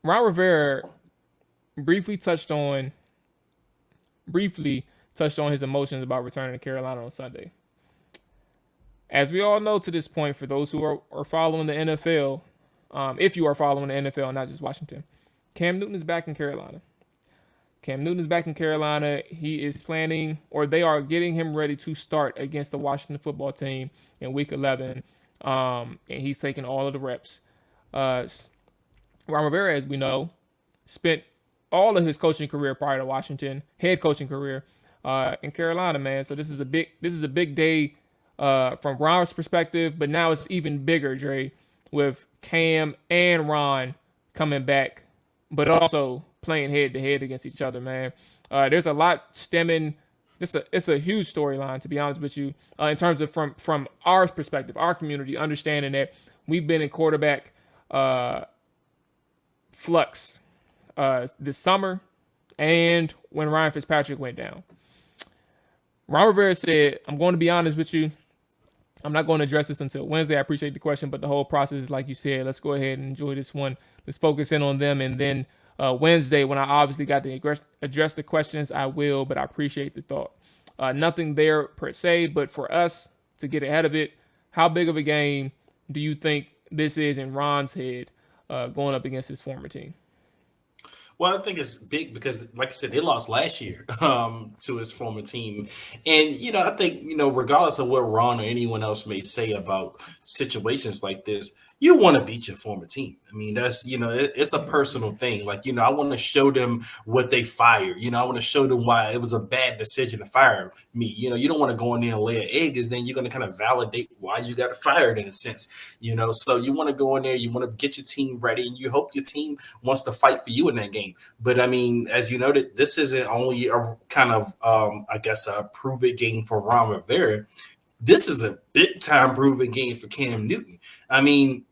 Ron Rivera briefly touched on briefly touched on his emotions about returning to Carolina on Sunday. As we all know to this point, for those who are following the NFL, if you are following the NFL and not just Washington, Cam Newton is back in Carolina. Cam Newton is back in Carolina. He is planning, or they are getting him ready to start against the Washington football team in Week 11, and he's taking all of the reps. Uh, Ron Rivera, as we know, spent all of his coaching career prior to Washington, head coaching career in Carolina, man. So this is a big day from Ron's perspective, but now it's even bigger, Dre, with Cam and Ron coming back, but also playing head to head against each other, man. There's a lot stemming. It's a huge storyline, to be honest with you, in terms of from our perspective, our community, understanding that we've been in quarterback flux this summer and when Ryan Fitzpatrick went down. Ron Rivera said, I'm going to be honest with you. I'm not going to address this until Wednesday. I appreciate the question, but the whole process is like you said. Let's go ahead and enjoy this one. Let's focus in on them. And then Wednesday, when I obviously got to address the questions, I will, but I appreciate the thought. Nothing there per se, but for us to get ahead of it, how big of a game do you think this is in Ron's head going up against his former team? Well, I think it's big because, like I said, they lost last year to his former team, and I think regardless of what Ron or anyone else may say about situations like this, you want to beat your former team. I mean, that's it's a personal thing. Like I want to show them what they fired. I want to show them why it was a bad decision to fire me. You don't want to go in there and lay an egg, because then you're going to kind of validate why you got fired in a sense. So you want to go in there, you want to get your team ready, and you hope your team wants to fight for you in that game. But I mean, as you noted, this isn't only a kind of, I guess, a prove it game for Ron Rivera. This is a big time proven game for Cam Newton. I mean,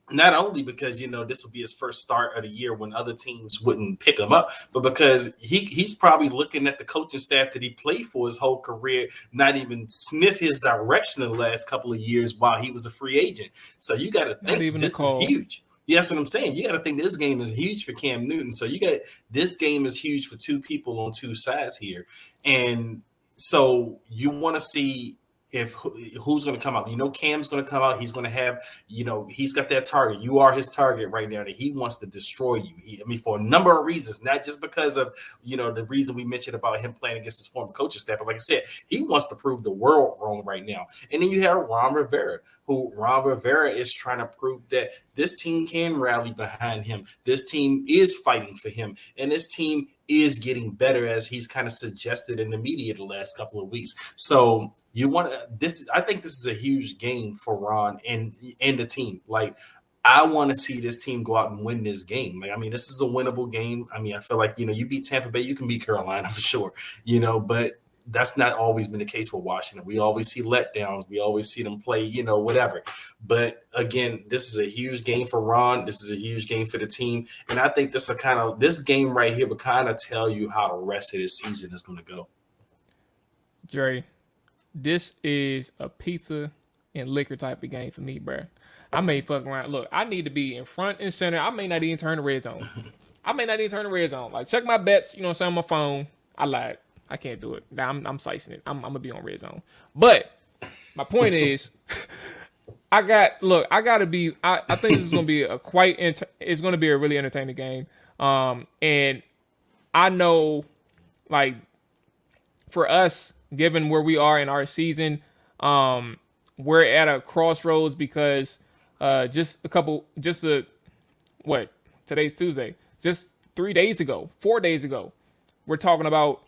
not only because this will be his first start of the year when other teams wouldn't pick him up, but because he's probably looking at the coaching staff that he played for his whole career, not even sniff his direction in the last couple of years while he was a free agent. So you got to Not think even a this is call. huge. Yeah, that's what I'm saying. You got to think this game is huge for Cam Newton. So you got this game is huge for two people on two sides here, and so you want to see if who's going to come out. Cam's going to come out. He's going to have, he's got that target. You are his target right now, that he wants to destroy you. For a number of reasons, not just because of, the reason we mentioned about him playing against his former coaching staff. But like I said, he wants to prove the world wrong right now. And then you have Ron Rivera, Ron Rivera is trying to prove that this team can rally behind him. This team is fighting for him. And this team is getting better, as he's kind of suggested in the media the last couple of weeks. So you want this. I think this is a huge game for Ron and the team. Like, I want to see this team go out and win this game. Like, I mean, this is a winnable game. I mean, I feel like you beat Tampa Bay, you can beat Carolina for sure. But that's not always been the case with Washington. We always see letdowns. We always see them play, whatever. But again, this is a huge game for Ron. This is a huge game for the team. And I think this game right here would kind of tell you how the rest of this season is going to go. Dre, this is a pizza and liquor type of game for me, bro. I may fuck around. Look, I need to be in front and center. I may not even turn the red zone. I may not even turn the red zone. Like, check my bets, what I'm saying, on my phone. I lied. I can't do it. I'm slicing it. I'm gonna be on red zone. But my point is, I gotta be. I think this is gonna be it's gonna be a really entertaining game. And I know, like, for us, given where we are in our season, we're at a crossroads because today's Tuesday. Just 3 days ago, 4 days ago, we're talking about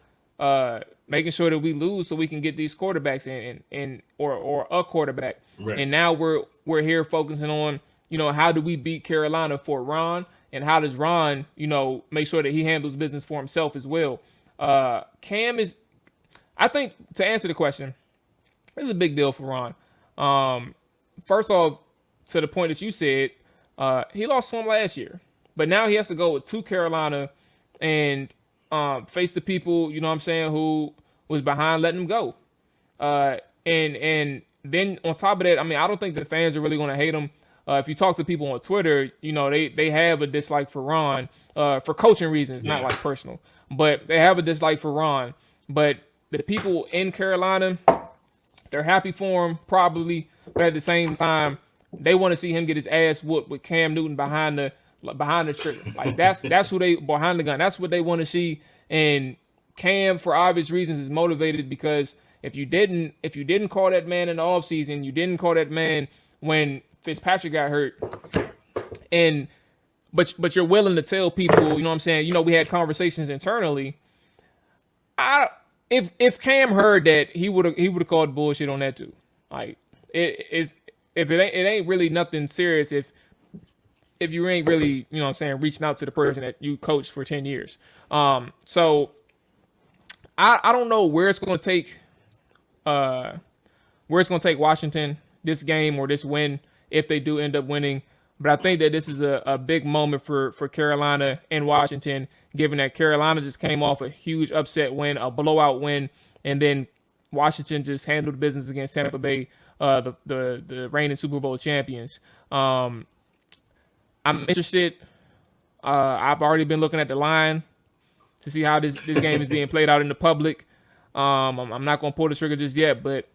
making sure that we lose so we can get these quarterbacks or a quarterback. Right. And now we're here focusing on, how do we beat Carolina for Ron, and how does Ron, make sure that he handles business for himself as well. Cam is, I think, to answer the question, this is a big deal for Ron. First off, to the point that you said, he lost to him last year, but now he has to go to Carolina and face the people, who was behind letting him go. And then on top of that, I mean, I don't think the fans are really going to hate him If you talk to people on Twitter, they have a dislike for Ron for coaching reasons, not Yeah. like personal, but they have a dislike for Ron. But the people in Carolina, they're happy for him probably, but at the same time, they want to see him get his ass whooped with Cam Newton behind the trigger. Like that's who they behind the gun. That's what they want to see. And Cam, for obvious reasons, is motivated because if you didn't call that man in the offseason, you didn't call that man when Fitzpatrick got hurt, and but you're willing to tell people, you know what I'm saying? We had conversations internally. I if Cam heard that, he would have called bullshit on that too. Like it is if it ain't really nothing serious if you ain't really, you know what I'm saying, reaching out to the person that you coached for 10 years. So I don't know uh where it's gonna take Washington this game or this win if they do end up winning. But I think that this is a big moment for Carolina and Washington, given that Carolina just came off a huge upset win, a blowout win, and then Washington just handled business against Tampa Bay, the reigning Super Bowl champions. I'm interested. I've already been looking at the line to see how this game is being played out in the public. I'm not going to pull the trigger just yet, but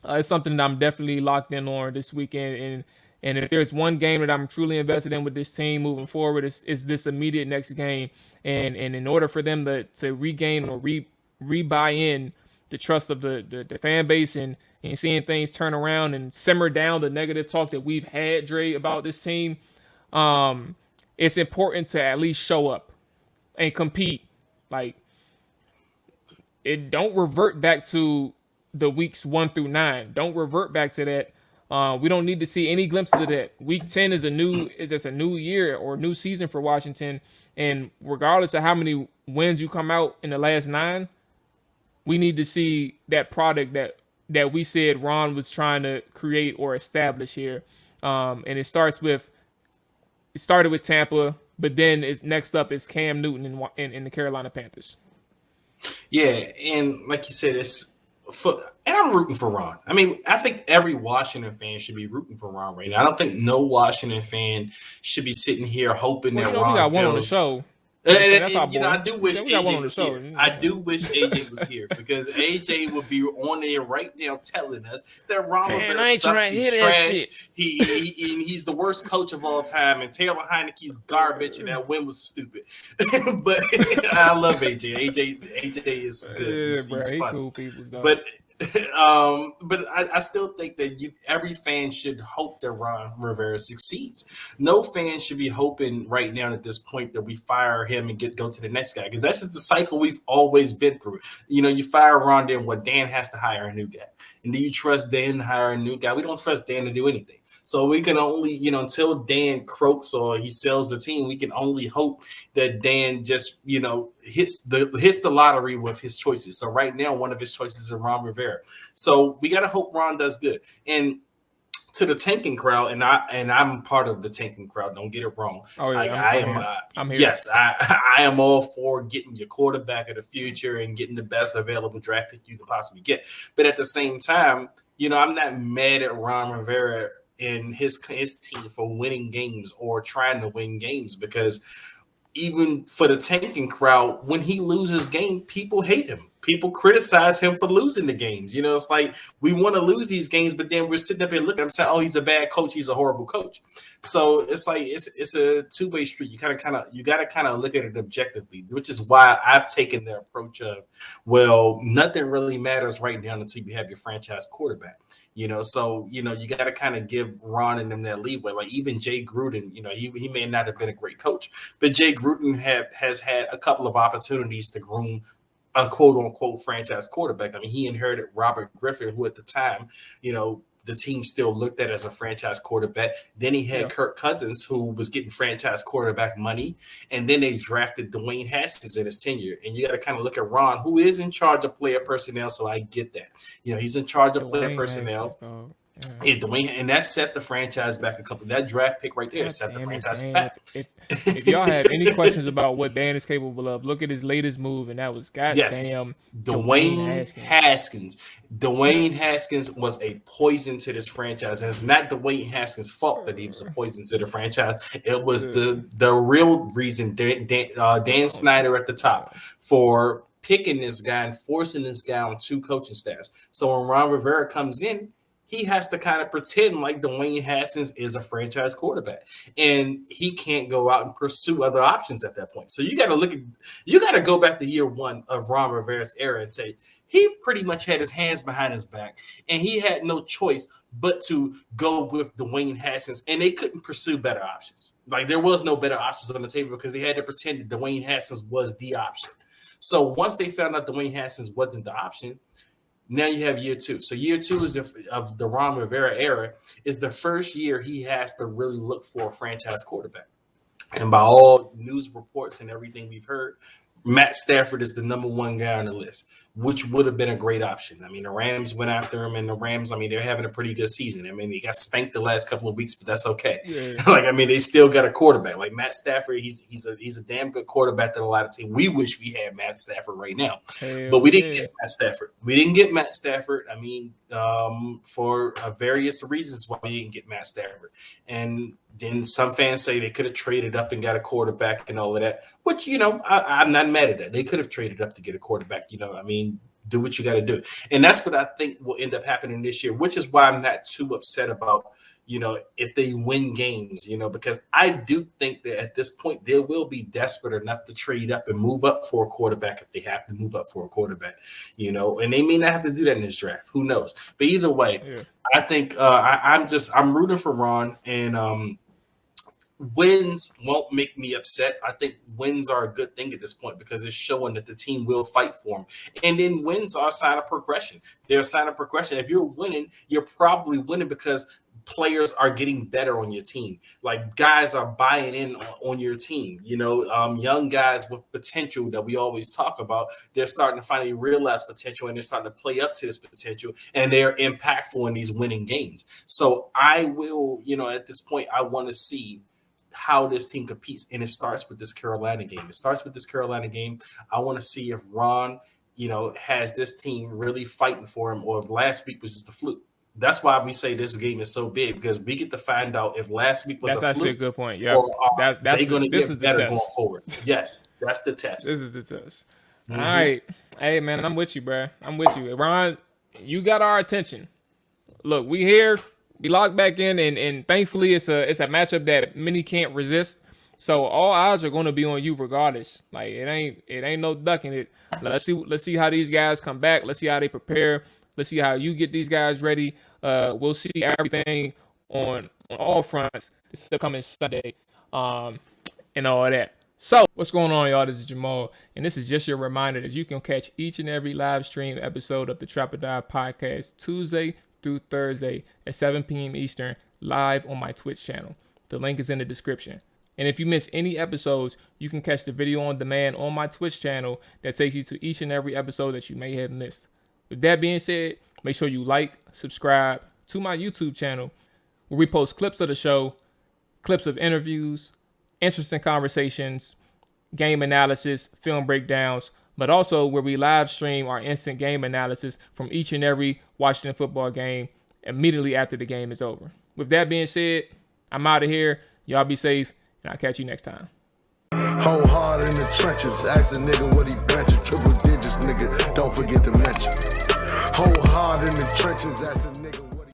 it's something that I'm definitely locked in on this weekend. And if there's one game that I'm truly invested in with this team moving forward, it's this immediate next game. And in order for them to regain or re-buy in the trust of the fan base and seeing things turn around and simmer down the negative talk that we've had, Dre, about this team, it's important to at least show up and compete. Like, it don't revert back to the weeks 1 through 9. Don't revert back to that. We don't need to see any glimpses of that. Week 10 is a new year or new season for Washington, and regardless of how many wins you come out in the last 9, we need to see that product that we said Ron was trying to create or establish here. And it started with Tampa, but then next up is Cam Newton in the Carolina Panthers. Yeah, and like you said, and I'm rooting for Ron. I mean, I think every Washington fan should be rooting for Ron right now. I don't think no Washington fan should be sitting here hoping that Ron we got one on the fails. show. And, That's our boy. I do wish We got one AJ on the was show. here. I do wish AJ was here because AJ would be on there right now telling us that Ron Rivera sucks. He's trash. He's the worst coach of all time, and Taylor Heineke's garbage, and that win was stupid. But I love AJ. AJ is good. He's he funny. cool people, though. But I still think that every fan should hope that Ron Rivera succeeds. No fan should be hoping right now at this point that we fire him and go to the next guy, because that's just the cycle we've always been through. You fire Ron, then Dan has to hire a new guy, and do you trust Dan to hire a new guy? We don't trust Dan to do anything. So we can only, until Dan croaks or he sells the team, we can only hope that Dan just, hits the lottery with his choices. So right now, one of his choices is Ron Rivera. So we got to hope Ron does good. And to the tanking crowd, and I'm part of the tanking crowd. Don't get it wrong. Oh yeah, I'm here. Yes, I am all for getting your quarterback of the future and getting the best available draft pick you can possibly get. But at the same time, I'm not mad at Ron Rivera and his team for winning games or trying to win games, because even for the tanking crowd, when he loses game, people hate him. People criticize him for losing the games. It's like we want to lose these games, but then we're sitting up here looking at him saying, "Oh, he's a bad coach. He's a horrible coach." So it's like it's a two-way street. You got to kind of look at it objectively, which is why I've taken the approach of, well, nothing really matters right now until you have your franchise quarterback. So you got to kind of give Ron and them that leeway. Like even Jay Gruden, he may not have been a great coach, but Jay Gruden has had a couple of opportunities to groom a quote unquote franchise quarterback. I mean, he inherited Robert Griffin, who at the time, the team still looked at as a franchise quarterback. Then he had Kirk Cousins, who was getting franchise quarterback money. And then they drafted Dwayne Haskins in his tenure. And you got to kind of look at Ron, who is in charge of player personnel. So I get that. He's in charge of player personnel. Dwayne, and that set the franchise back a couple. That draft pick right there God set the damn it, franchise Dan. back. If y'all have any questions about what Dan is capable of, look at his latest move, and that was goddamn Dwayne Haskins. Dwayne Haskins was a poison to this franchise, and it's not Dwayne Haskins' fault that he was a poison to the franchise. It was the real reason Dan Snyder at the top for picking this guy and forcing this guy on 2 coaching staffs. So when Ron Rivera comes in, he has to kind of pretend like Dwayne Haskins is a franchise quarterback, and he can't go out and pursue other options at that point. So you got to go back to year 1 of Ron Rivera's era and say he pretty much had his hands behind his back, and he had no choice but to go with Dwayne Haskins, and they couldn't pursue better options. Like there was no better options on the table because they had to pretend that Dwayne Haskins was the option. So once they found out Dwayne Haskins wasn't the option, now you have year 2. So year 2 is of the Ron Rivera era is the first year he has to really look for a franchise quarterback. And by all news reports and everything we've heard, Matt Stafford is the number 1 guy on the list, which would have been a great option. I mean, the Rams went after him, and the Rams, I mean, they're having a pretty good season. I mean, they got spanked the last couple of weeks, but that's okay. Yeah. Like, I mean, they still got a quarterback. Like Matt Stafford, he's a damn good quarterback that a lot of teams. We wish we had Matt Stafford right now, but we didn't get Matt Stafford. We didn't get Matt Stafford. I mean, for various reasons why we didn't get Matt Stafford. And then some fans say they could have traded up and got a quarterback and all of that, which, you know, I'm not mad at that. They could have traded up to get a quarterback. You know, I mean, do what you got to do. And that's what I think will end up happening this year, which is why I'm not too upset about, you know, if they win games, you know, because I do think that at this point they will be desperate enough to trade up and move up for a quarterback if they have to move up for a quarterback, you know, and they may not have to do that in this draft. Who knows? But either way, I think I'm rooting for Ron, and wins won't make me upset. I think wins are a good thing at this point because it's showing that the team will fight for them. And then wins are a sign of progression. They're a sign of progression. If you're winning, you're probably winning because players are getting better on your team. Like guys are buying in on your team. You know, young guys with potential that we always talk about, they're starting to finally realize potential, and they're starting to play up to this potential, and they're impactful in these winning games. So I will, you know, at this point, I want to see how this team competes, and it starts with this Carolina game. I want to see if Ron, you know, has this team really fighting for him, or if last week was just a fluke. That's why we say this game is so big, because we get to find out if last week was a fluke. That's actually a good point. Yeah, they're going to get better going forward. Yes, that's the test. This is the test. Mm-hmm. All right, hey man, I'm with you, bro. I'm with you, Ron. You got our attention. Look, we here. We locked back in, and thankfully it's a matchup that many can't resist. So all eyes are going to be on you regardless. Like it ain't no ducking it. Let's see how these guys come back. Let's see how they prepare. Let's see how you get these guys ready. We'll see everything on all fronts. It's still coming Sunday, and all that. So what's going on, y'all? This is Jamal, and this is just your reminder that you can catch each and every live stream episode of the Trap or Die podcast Tuesday through Thursday at 7 p.m. Eastern live on my Twitch channel. The link is in the description. And if you miss any episodes, you can catch the video on demand on my Twitch channel that takes you to each and every episode that you may have missed. With that being said, make sure you like, subscribe to my YouTube channel, where we post clips of the show, clips of interviews, interesting conversations, game analysis, film breakdowns, but also where we live stream our instant game analysis from each and every Washington football game immediately after the game is over. With that being said, I'm out of here. Y'all be safe, and I'll catch you next time. Hold hard in the trenches. Ask a nigga what he benching. Triple digits, nigga. Don't forget to mention. Hold hard in the trenches. Ask a nigga.